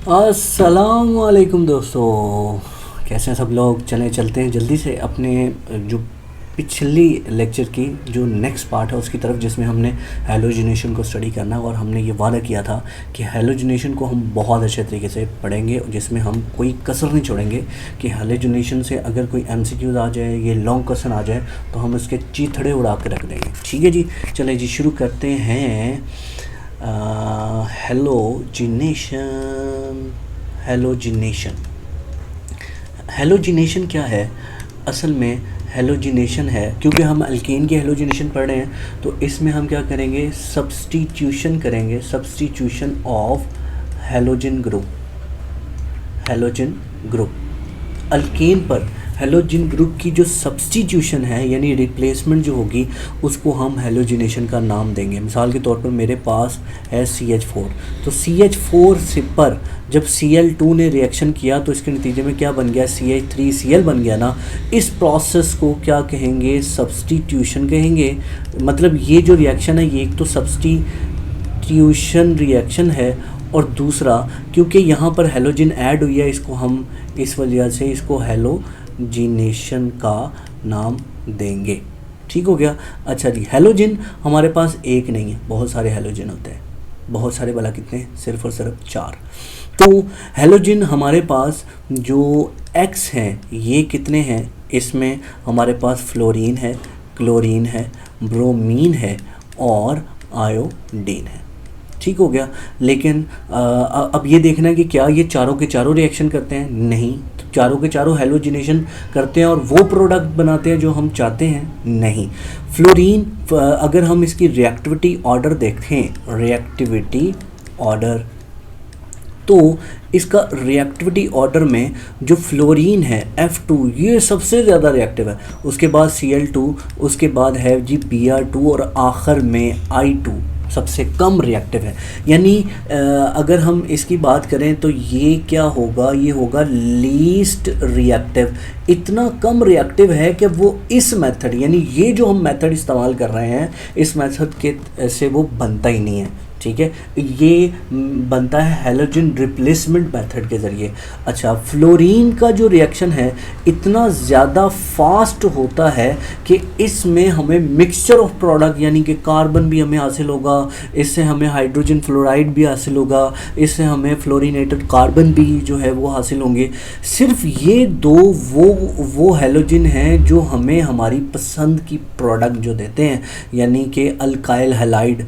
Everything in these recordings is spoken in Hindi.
अस्सलाम वालेकुम दोस्तों, कैसे हैं सब लोग। चलते हैं जल्दी से अपने जो पिछली लेक्चर की जो नेक्स्ट पार्ट है उसकी तरफ, जिसमें हमने हेलोजिनेशन को स्टडी करना है। और हमने ये वादा किया था कि हेलोजिनेशन को हम बहुत अच्छे तरीके से पढ़ेंगे, जिसमें हम कोई कसर नहीं छोड़ेंगे कि हेलोजिनेशन से अगर कोई एमसीक्यूज आ जाए, ये लॉन्ग क्वेश्चन आ जाए तो हम उसके चीथड़े उड़ा के रख देंगे। ठीक है जी, चले जी शुरू करते हैं। हेलोजिनेशन क्या है असल में? हेलोजिनेशन है, क्योंकि हम अल्केन की हेलोजिनेशन पढ़ रहे हैं तो इसमें हम क्या करेंगे, सब्स्टिट्यूशन करेंगे, substitution of halogen group alkane पर। हेलोजन ग्रुप की जो सब्स्टिट्यूशन है यानी रिप्लेसमेंट जो होगी उसको हम हेलोजिनेशन का नाम देंगे। मिसाल के तौर पर मेरे पास है CH4, तो CH4 से पर जब Cl2 ने रिएक्शन किया तो इसके नतीजे में क्या बन गया, CH3Cl बन गया ना। इस प्रोसेस को क्या कहेंगे, सब्स्टिट्यूशन कहेंगे। मतलब ये जो रिएक्शन है ये एक तो सब्स्टिट्यूशन रिएक्शन है, और दूसरा क्योंकि यहाँ पर हेलोजन ऐड हुई है इसको हम इस वजह से इसको हेलोजिनेशन का नाम देंगे। ठीक हो गया। अच्छा जी, हेलोजन हमारे पास एक नहीं है, बहुत सारे हेलोजन होते हैं। बहुत सारे वाला कितने, सिर्फ और सिर्फ 4। तो हेलोजन हमारे पास जो X हैं ये कितने हैं, इसमें हमारे पास फ्लोरीन है, क्लोरीन है, ब्रोमीन है और आयोडीन है। ठीक हो गया। लेकिन अब ये देखना है कि क्या ये चारों के चारों रिएक्शन करते हैं? नहीं। तो चारों के चारों हेलोजिनेशन करते हैं और वो प्रोडक्ट बनाते हैं जो हम चाहते हैं? नहीं। फ्लोरीन अगर हम इसकी रिएक्टिविटी ऑर्डर देखें, रिएक्टिविटी ऑर्डर, तो इसका रिएक्टिविटी ऑर्डर में जो फ्लोरीन है F2 ये सबसे ज़्यादा रिएक्टिव है, उसके बाद Cl2, उसके बाद है जी Br2 और आखिर में I2 सबसे कम रिएक्टिव है। यानी अगर हम इसकी बात करें तो ये क्या होगा, ये होगा लीस्ट रिएक्टिव। इतना कम रिएक्टिव है कि वो इस मेथड यानी ये जो हम मेथड इस्तेमाल कर रहे हैं इस मेथड के से वो बनता ही नहीं है। ठीक है, ये बनता है हेलोजन रिप्लेसमेंट मेथड के ज़रिए। अच्छा, फ्लोरीन का जो रिएक्शन है इतना ज़्यादा फास्ट होता है कि इसमें हमें मिक्सचर ऑफ प्रोडक्ट यानी कि कार्बन भी हमें हासिल होगा, इससे हमें हाइड्रोजन फ्लोराइड भी हासिल होगा, इससे हमें फ्लोरीनेटेड कार्बन भी जो है वो हासिल होंगे। सिर्फ ये दो वो हेलोजन हैं जो हमें हमारी पसंद की प्रोडक्ट जो देते हैं, यानी कि अल्काइल हैलाइड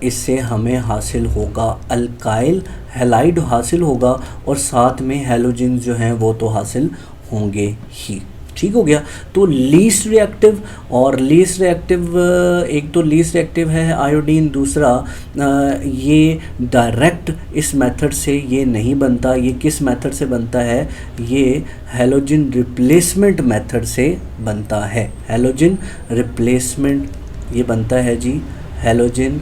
इससे हमें हासिल होगा, अल्काइल हैलाइड हासिल होगा और साथ में हेलोजन जो हैं वो तो हासिल होंगे ही। ठीक हो गया। तो लीस्ट रिएक्टिव और लीस्ट रिएक्टिव, एक तो लीस्ट रिएक्टिव है आयोडीन, दूसरा ये डायरेक्ट इस मेथड से ये नहीं बनता। ये किस मेथड से बनता है, ये हेलोजन रिप्लेसमेंट मेथड से बनता है। हेलोजन रिप्लेसमेंट ये बनता है जी, हेलोजन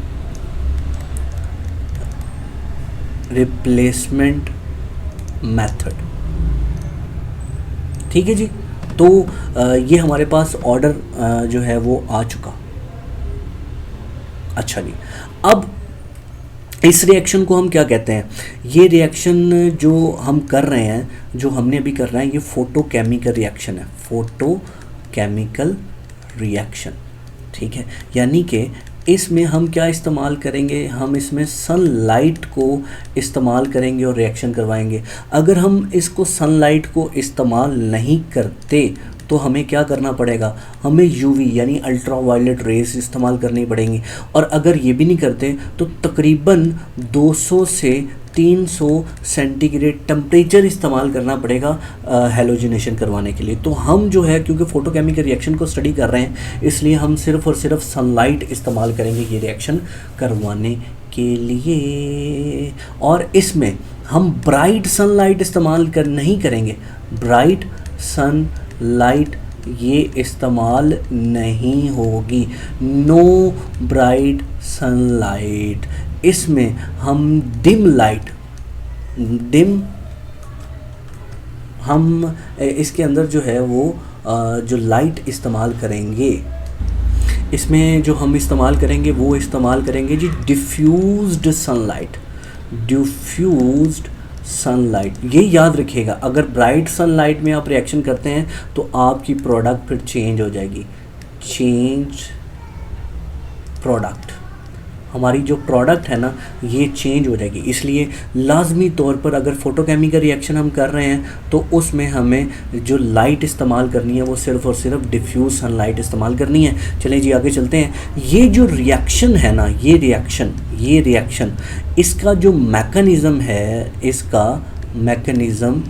रिप्लेसमेंट मेथड। ठीक है जी। तो ये हमारे पास ऑर्डर जो है वो आ चुका। अच्छा जी, अब इस रिएक्शन को हम क्या कहते हैं? ये रिएक्शन जो हम कर रहे हैं, जो हमने अभी कर रहे हैं, ये फोटोकेमिकल रिएक्शन है, फोटोकेमिकल रिएक्शन। ठीक है, यानी कि इसमें हम क्या इस्तेमाल करेंगे, हम इसमें सनलाइट को इस्तेमाल करेंगे और रिएक्शन करवाएंगे। अगर हम इसको सनलाइट को इस्तेमाल नहीं करते तो हमें क्या करना पड़ेगा, हमें यूवी यानी अल्ट्रा वायलेट रेस इस्तेमाल करनी पड़ेंगी। और अगर ये भी नहीं करते तो तकरीबन 200 से 300 सेंटीग्रेड टेम्परेचर इस्तेमाल करना पड़ेगा हेलोजिनेशन करवाने के लिए। तो हम जो है क्योंकि फ़ोटोकेमिकल रिएक्शन को स्टडी कर रहे हैं इसलिए हम सिर्फ़ और सिर्फ सनलाइट इस्तेमाल करेंगे ये रिएक्शन करवाने के लिए। और इसमें हम ब्राइट सनलाइट इस्तेमाल नहीं करेंगे, ब्राइट सनलाइट ये इस्तेमाल नहीं होगी, नो ब्राइट सनलाइट। इसमें हम डिम लाइट, हम इसके अंदर जो है वो जो लाइट इस्तेमाल करेंगे, इसमें जो हम इस्तेमाल करेंगे वो इस्तेमाल करेंगे जी डिफ्यूज्ड सनलाइट। Diffused sunlight. ये याद रखिएगा, अगर ब्राइट सनलाइट में आप रिएक्शन करते हैं तो आपकी प्रोडक्ट फिर चेंज हो जाएगी। चेंज प्रोडक्ट, हमारी जो प्रोडक्ट है ना ये चेंज हो जाएगी। इसलिए लाजमी तौर पर अगर फोटोकेमिकल रिएक्शन हम कर रहे हैं तो उसमें हमें जो लाइट इस्तेमाल करनी है वो सिर्फ़ और सिर्फ डिफ्यूज सनलाइट इस्तेमाल करनी है। चलें जी आगे चलते हैं। ये जो रिएक्शन है ना, ये रिएक्शन इसका जो मैकेनिज़्म है, इसका मैकेनिज़्म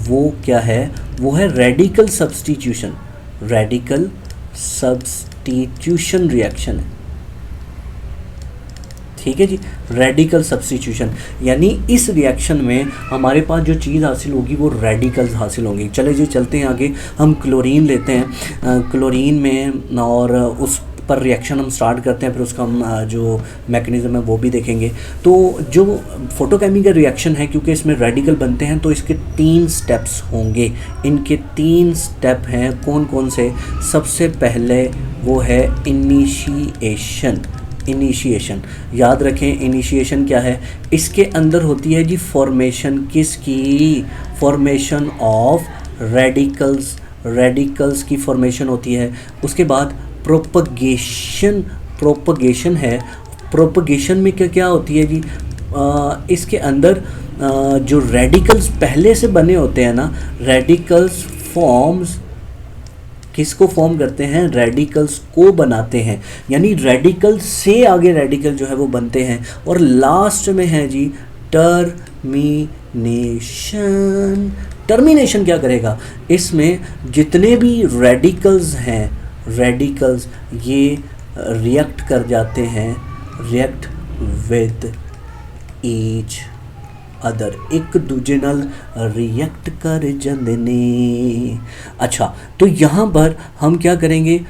वो क्या है, वो है radical substitution. Radical substitution reaction है, ठीक है जी। रेडिकल सब्स्टिट्यूशन यानी इस रिएक्शन में हमारे पास जो चीज़ हासिल होगी वो रेडिकल्स हासिल होंगी। चले जी चलते हैं आगे, हम क्लोरीन लेते हैं। क्लोरीन में और उस पर रिएक्शन हम स्टार्ट करते हैं, फिर उसका हम जो मैकेनिज़्म है वो भी देखेंगे। तो जो फोटोकेमिकल रिएक्शन है, क्योंकि इसमें रेडिकल बनते हैं तो इसके 3 स्टेप्स होंगे। इनके 3 स्टेप हैं, कौन कौन से? सबसे पहले वो है इनिशिएशन। इनिशिएशन याद रखें, इनिशिएशन क्या है? इसके अंदर होती है जी फॉर्मेशन, किसकी? Formation of radicals. रेडिकल्स की फॉर्मेशन होती है। उसके बाद प्रोपगेशन। प्रोपगेशन है। प्रोपगेशन में क्या क्या होती है जी? इसके अंदर जो रेडिकल्स पहले से बने होते हैं ना, रेडिकल्स फॉर्म्स किसको फॉर्म करते हैं? रेडिकल्स को बनाते हैं। यानी रेडिकल से आगे रेडिकल जो है वो बनते हैं। और लास्ट में है जी टर्मिनेशन। टर्मिनेशन क्या करेगा? इसमें जितने भी रेडिकल्स हैं, रेडिकल्स ये रिएक्ट कर जाते हैं, रिएक्ट विद ईच अदर, एक दूजे नाल रिएक्ट कर जाते ने। अच्छा, तो यहाँ पर हम क्या करेंगे?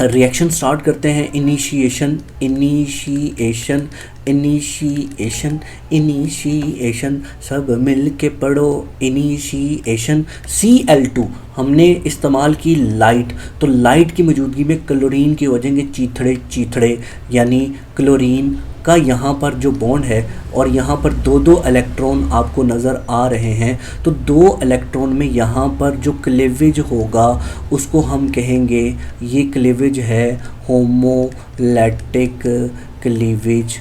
रिएक्शन स्टार्ट करते हैं। इनिशिएशन, इनिशिएशन, इनिशिएशन, इनिशिएशन, सब मिल के पढ़ो इनिशिएशन। Cl2 हमने इस्तेमाल की लाइट, तो लाइट की मौजूदगी में क्लोरीन के हो जाएंगे चीथड़े चीथड़े, यानी क्लोरीन का यहाँ पर जो बॉन्ड है और यहाँ पर 2-2 इलेक्ट्रॉन आपको नज़र आ रहे हैं। तो 2 इलेक्ट्रॉन में यहाँ पर जो क्लीवेज होगा उसको हम कहेंगे, ये क्लीवेज है होमोलैटिक क्लीवेज।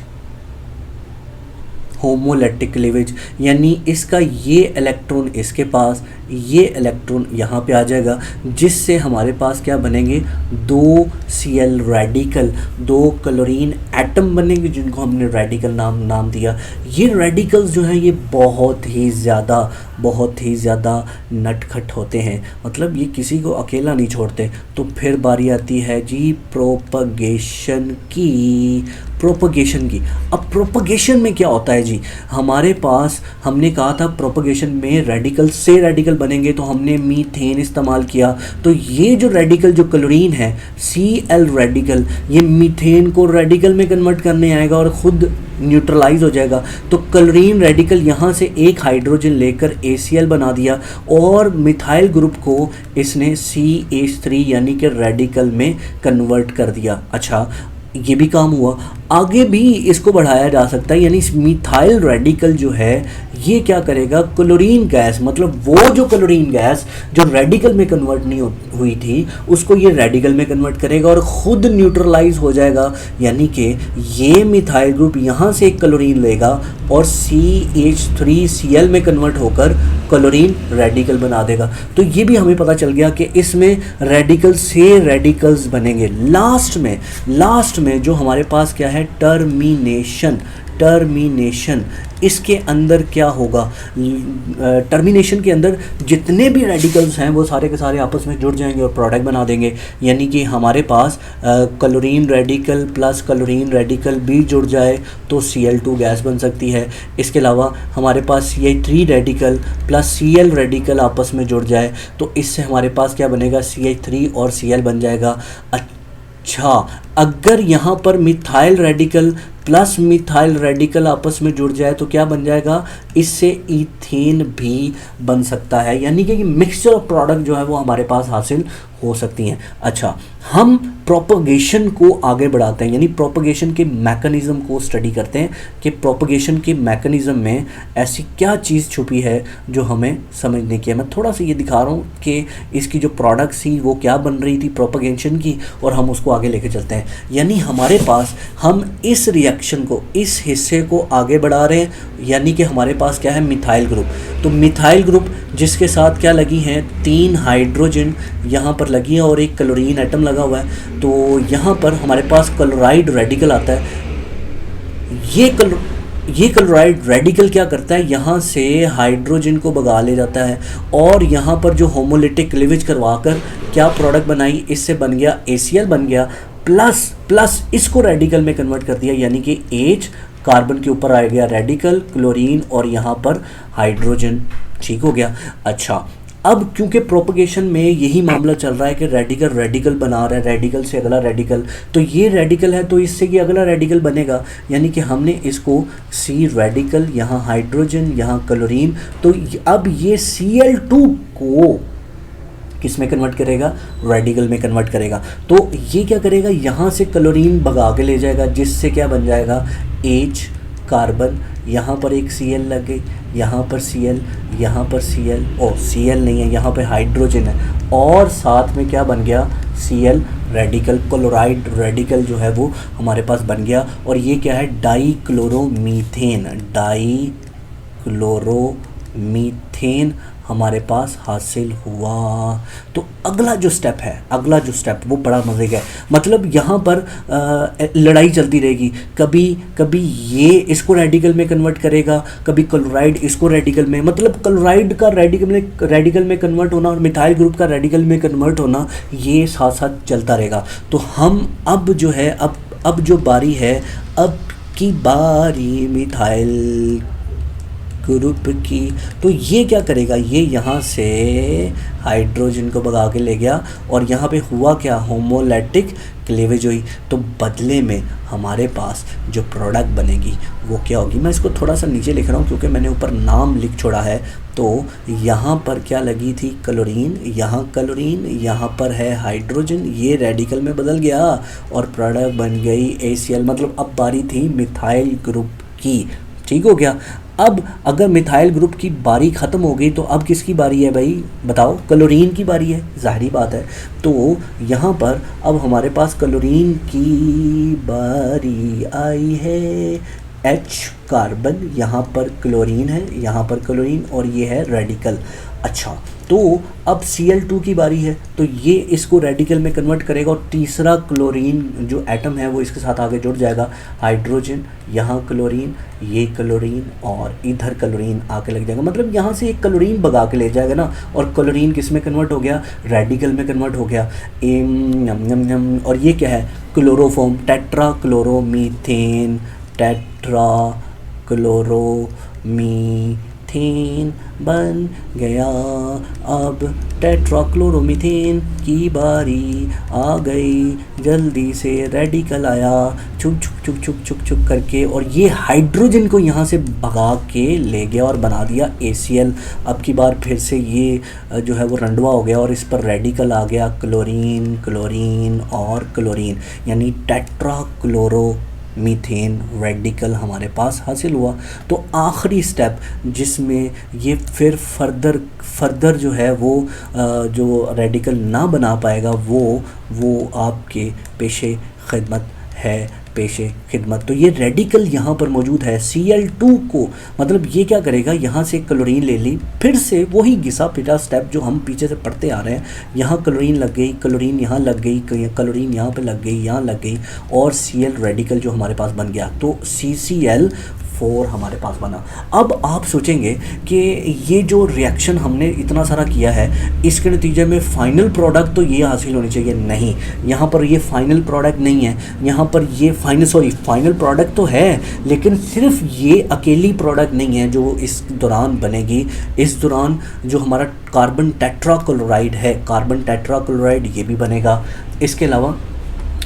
होमोलैटिक क्लीवेज यानी इसका ये इलेक्ट्रॉन इसके पास, ये इलेक्ट्रॉन यहाँ पे आ जाएगा, जिससे हमारे पास क्या बनेंगे? 2 Cl रेडिकल, 2 क्लोरीन एटम बनेंगे जिनको हमने रेडिकल नाम दिया। ये रेडिकल्स जो हैं ये बहुत ही ज़्यादा नटखट होते हैं, मतलब ये किसी को अकेला नहीं छोड़ते। तो फिर बारी आती है जी प्रोपगेशन की। प्रोपगेशन की, अब प्रोपगेशन में क्या होता है जी? हमारे पास हमने कहा था प्रोपगेशन में रेडिकल से रेडिकल बनेंगे, तो हमने मीथेन इस्तेमाल किया। तो ये जो रेडिकल जो क्लोरीन है Cl रेडिकल, ये मीथेन को रेडिकल में कन्वर्ट करने आएगा और ख़ुद न्यूट्रलाइज हो जाएगा। तो क्लोरीन रेडिकल यहाँ से एक हाइड्रोजन लेकर ACl बना दिया और मिथाइल ग्रुप को इसने CH3 यानी कि रेडिकल में कन्वर्ट कर दिया। अच्छा, ये भी काम हुआ। आगे भी इसको बढ़ाया जा सकता है, यानी मिथाइल रेडिकल जो है ये क्या करेगा? क्लोरीन गैस, मतलब वो जो क्लोरीन गैस जो रेडिकल में कन्वर्ट नहीं हुई थी उसको ये रेडिकल में कन्वर्ट करेगा और ख़ुद न्यूट्रलाइज हो जाएगा। यानी कि ये मिथाइल ग्रुप यहाँ से एक क्लोरीन लेगा और CH3Cl में कन्वर्ट होकर क्लोरीन रेडिकल बना देगा। तो ये भी हमें पता चल गया कि इसमें रेडिकल से रेडिकल्स बनेंगे। लास्ट में जो हमारे पास क्या है? टर्मिनेशन। टर्मिनेशन इसके अंदर क्या होगा? टर्मिनेशन के अंदर जितने भी रेडिकल्स हैं वो सारे के सारे आपस में जुड़ जाएंगे और प्रोडक्ट बना देंगे। यानी कि हमारे पास chlorine radical plus chlorine radical भी जुड़ जाए तो Cl2 गैस बन सकती है। इसके अलावा हमारे पास CH3 radical plus Cl radical आपस में जुड़ जाए तो इससे हमारे पास क्या बनेगा? CH3 और Cl बन जाएगा। अच्छा, अगर यहाँ पर methyl radical plus methyl radical आपस में जुड़ जाए तो क्या बन जाएगा? इससे ईथेन भी बन सकता है। यानी कि मिक्सचर ऑफ प्रोडक्ट जो है वो हमारे पास हासिल हो सकती हैं। अच्छा, हम प्रोपगेशन को आगे बढ़ाते हैं, यानी प्रोपगेशन के मैकेनिज़्म को स्टडी करते हैं कि प्रोपगेशन के मैकेनिज़्म में ऐसी क्या चीज़ छुपी है जो हमें समझने की है। मैं थोड़ा सा ये दिखा रहा हूँ कि इसकी जो प्रोडक्ट्स थी वो क्या बन रही थी प्रोपगेशन की, और हम उसको आगे लेके चलते हैं। यानी हमारे पास हम इस रिएक्शन को, इस हिस्से को आगे बढ़ा रहे हैं, यानी कि हमारे पास क्या है, मिथाइल ग्रुप। तो मिथाइल ग्रुप जिसके साथ क्या लगी हैं, 3 हाइड्रोजन यहाँ पर लगी है और एक क्लोरीन एटम लगा हुआ है। तो यहाँ पर हमारे पास क्लोराइड रेडिकल आता है। ये क्लोराइड रेडिकल क्या करता है, यहाँ से हाइड्रोजन को भगा ले जाता है और यहाँ पर जो होमोलिटिक क्लीवेज करवाकर क्या प्रोडक्ट बनाई, इससे बन गया ACl बन गया, प्लस इसको रेडिकल में कन्वर्ट कर दिया, यानी कि H कार्बन के ऊपर आ गया रेडिकल क्लोरीन और यहाँ पर हाइड्रोजन। ठीक हो गया। अच्छा, अब क्योंकि प्रोपगेशन में यही मामला चल रहा है कि रेडिकल बना रहा है, रेडिकल से अगला रेडिकल, तो ये रेडिकल है तो इससे ये अगला रेडिकल बनेगा, यानी कि हमने इसको C रेडिकल, यहाँ हाइड्रोजन, यहाँ क्लोरीन, तो अब ये Cl2 को किस में कन्वर्ट करेगा, रेडिकल में कन्वर्ट करेगा। तो ये क्या करेगा, यहाँ से क्लोरीन भगा के ले जाएगा, जिससे क्या बन जाएगा, H कार्बन, यहाँ पर एक Cl लग गई, यहाँ पर Cl, यहाँ पर Cl, Cl नहीं है, यहाँ पे हाइड्रोजन है, और साथ में क्या बन गया, Cl रेडिकल, क्लोराइड रेडिकल जो है वो हमारे पास बन गया। और ये क्या है, डाईक्लोरोमीथेन हमारे पास हासिल हुआ। तो अगला जो स्टेप वो बड़ा मज़े का है। मतलब यहाँ पर लड़ाई चलती रहेगी, कभी ये इसको रेडिकल में कन्वर्ट करेगा, कभी क्लोराइड इसको रेडिकल में, मतलब क्लोराइड का रेडिकल में कन्वर्ट होना और मिथाइल ग्रुप का रेडिकल में कन्वर्ट होना, ये साथ साथ चलता रहेगा। तो हम अब जो है, अब जो बारी है, अब की बारी मिथाइल ग्रुप की, तो ये क्या करेगा, ये यहाँ से हाइड्रोजन को भगा के ले गया और यहाँ पे हुआ क्या, होमोलैटिक क्लीवेज हुई। तो बदले में हमारे पास जो प्रोडक्ट बनेगी वो क्या होगी, मैं इसको थोड़ा सा नीचे लिख रहा हूँ क्योंकि मैंने ऊपर नाम लिख छोड़ा है। तो यहाँ पर क्या लगी थी, क्लोरीन, यहाँ पर है हाइड्रोजन, ये रेडिकल में बदल गया और प्रोडक्ट बन गई ACl। मतलब अब बारी थी मिथाइल ग्रुप की। ठीक हो गया। अब अगर मिथाइल ग्रुप की बारी ख़त्म हो गई तो अब किसकी बारी है भाई, बताओ, क्लोरीन की बारी है, ज़ाहिरी बात है। तो यहाँ पर अब हमारे पास क्लोरीन की बारी आई है, H कार्बन, यहाँ पर क्लोरीन है, यहाँ पर क्लोरीन और ये है रेडिकल। अच्छा, तो अब Cl2 की बारी है, तो ये इसको रेडिकल में कन्वर्ट करेगा और तीसरा क्लोरीन जो एटम है वो इसके साथ आगे जुड़ जाएगा, हाइड्रोजन, यहाँ क्लोरीन, ये क्लोरीन और इधर क्लोरीन आके लग जाएगा। मतलब यहाँ से एक क्लोरीन भगा के ले जाएगा ना, और क्लोरीन किस में कन्वर्ट हो गया, रेडिकल में कन्वर्ट हो गया। और ये क्या है, क्लोरोफॉर्म, टेट्राक्लोरोमीथेन बन गया। अब टेट्राक्लोरोमीथेन की बारी आ गई, जल्दी से रेडिकल आया, छुक करके, और ये हाइड्रोजन को यहाँ से भगा के ले गया और बना दिया ACl। अब की बार फिर से ये जो है वो रंडवा हो गया और इस पर रेडिकल आ गया, क्लोरीन और क्लोरीन, यानी टेट्राक्लोरोमीथेन रेडिकल हमारे पास हासिल हुआ। तो आखिरी स्टेप जिसमें ये फिर फर्दर जो है वो जो रेडिकल ना बना पाएगा वो आपके पेशे खिदमत। तो ये रेडिकल यहाँ पर मौजूद है Cl2 को, मतलब ये क्या करेगा, यहाँ से क्लोरीन ले ली, फिर से वही घिसा पिटा स्टेप जो हम पीछे से पढ़ते आ रहे हैं। यहाँ क्लोरीन लग गई, क्लोरीन यहाँ लग गई, क्लोरीन यहाँ पे लग गई, यहाँ लग गई, और Cl रेडिकल जो हमारे पास बन गया, तो CCl4 हमारे पास बना। अब आप सोचेंगे कि ये जो रिएक्शन हमने इतना सारा किया है, इसके नतीजे में फाइनल प्रोडक्ट तो ये हासिल होनी चाहिए। नहीं, यहाँ पर ये फाइनल प्रोडक्ट नहीं है, यहाँ पर ये फाइनल प्रोडक्ट तो है, लेकिन सिर्फ ये अकेली प्रोडक्ट नहीं है जो इस दौरान बनेगी। इस दौरान जो हमारा कार्बन टेट्राक्लोराइड है, कार्बन टेट्राक्लोराइड ये भी बनेगा। इसके अलावा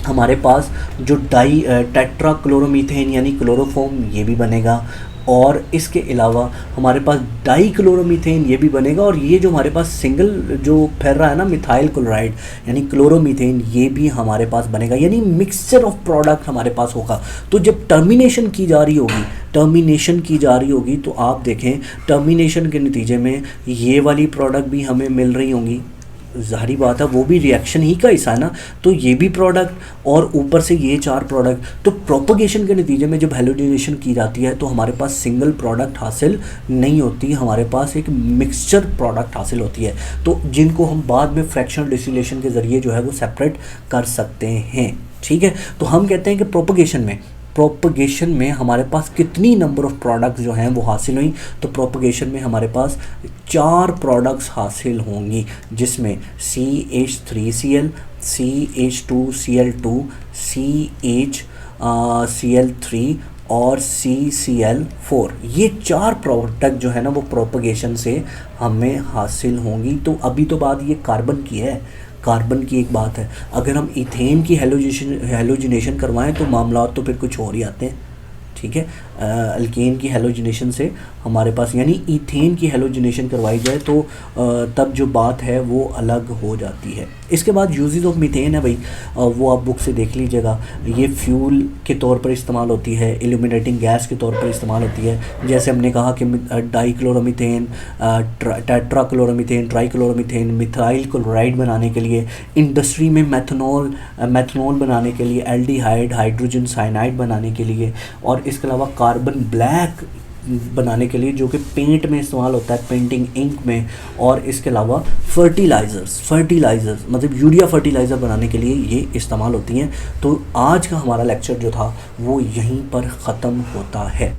हमारे पास जो टेट्राक्लोरोमीथेन यानी क्लोरोफॉर्म ये भी बनेगा, और इसके अलावा हमारे पास डाइक्लोरोमीथेन ये भी बनेगा, और ये जो हमारे पास सिंगल जो फैल रहा है ना मिथाइल क्लोराइड यानी क्लोरोमीथेन, ये भी हमारे पास बनेगा, यानी मिक्सचर ऑफ प्रोडक्ट हमारे पास होगा। तो जब टर्मिनेशन की जा रही होगी तो आप देखें टर्मिनेशन के नतीजे में ये वाली प्रोडक्ट भी हमें मिल रही होंगी, ज़ाहिर बात है वो भी रिएक्शन ही का हिस्सा है ना, तो ये भी प्रोडक्ट और ऊपर से ये 4 प्रोडक्ट। तो प्रोपगेशन के नतीजे में जब हैलोजिनेशन की जाती है तो हमारे पास सिंगल प्रोडक्ट हासिल नहीं होती, हमारे पास एक मिक्सचर प्रोडक्ट हासिल होती है, तो जिनको हम बाद में फ्रैक्शनल डिस्टिलेशन के ज़रिए जो है वो सेपरेट कर सकते हैं। ठीक है, तो हम कहते हैं कि प्रोपगेशन में हमारे पास कितनी नंबर ऑफ प्रोडक्ट्स जो हैं वो हासिल हुई, तो प्रोपगेशन में हमारे पास 4 प्रोडक्ट्स हासिल होंगी, जिसमें CH3Cl, CH2Cl2, CH3 और CCl4, ये 4 प्रोडक्ट जो है ना वो प्रोपगेशन से हमें हासिल होंगी। तो अभी तो बात ये कार्बन की है, कार्बन की एक बात है, अगर हम इथेन की हैलोजिनेशन करवाएं तो मामला तो फिर कुछ और ही आते हैं। ठीक है, अल्केन की हैलोजिनेशन से हमारे पास यानी ईथेन की हैलोजिनेशन करवाई जाए तो तब जो बात है वो अलग हो जाती है। इसके बाद यूजेस ऑफ मीथेन है भाई, वो आप बुक से देख लीजिएगा। ये फ्यूल के तौर पर इस्तेमाल होती है, इल्यूमिनेटिंग गैस के तौर पर इस्तेमाल होती है, जैसे हमने कहा कि डाइक्लोरोमीथेन, टेट्राक्लोरोमीथेन, ट्राइक्लोरोमीथेन, मिथाइल क्लोराइड बनाने के लिए, इंडस्ट्री में मेथनॉल बनाने के लिए, एल्डिहाइड, हाइड्रोजन साइनाइड बनाने के लिए, और इसके अलावा कार्बन ब्लैक बनाने के लिए जो कि पेंट में इस्तेमाल होता है, पेंटिंग इंक में, और इसके अलावा फर्टिलाइज़र्स मतलब यूरिया फर्टिलाइज़र बनाने के लिए ये इस्तेमाल होती हैं। तो आज का हमारा लेक्चर जो था वो यहीं पर ख़त्म होता है।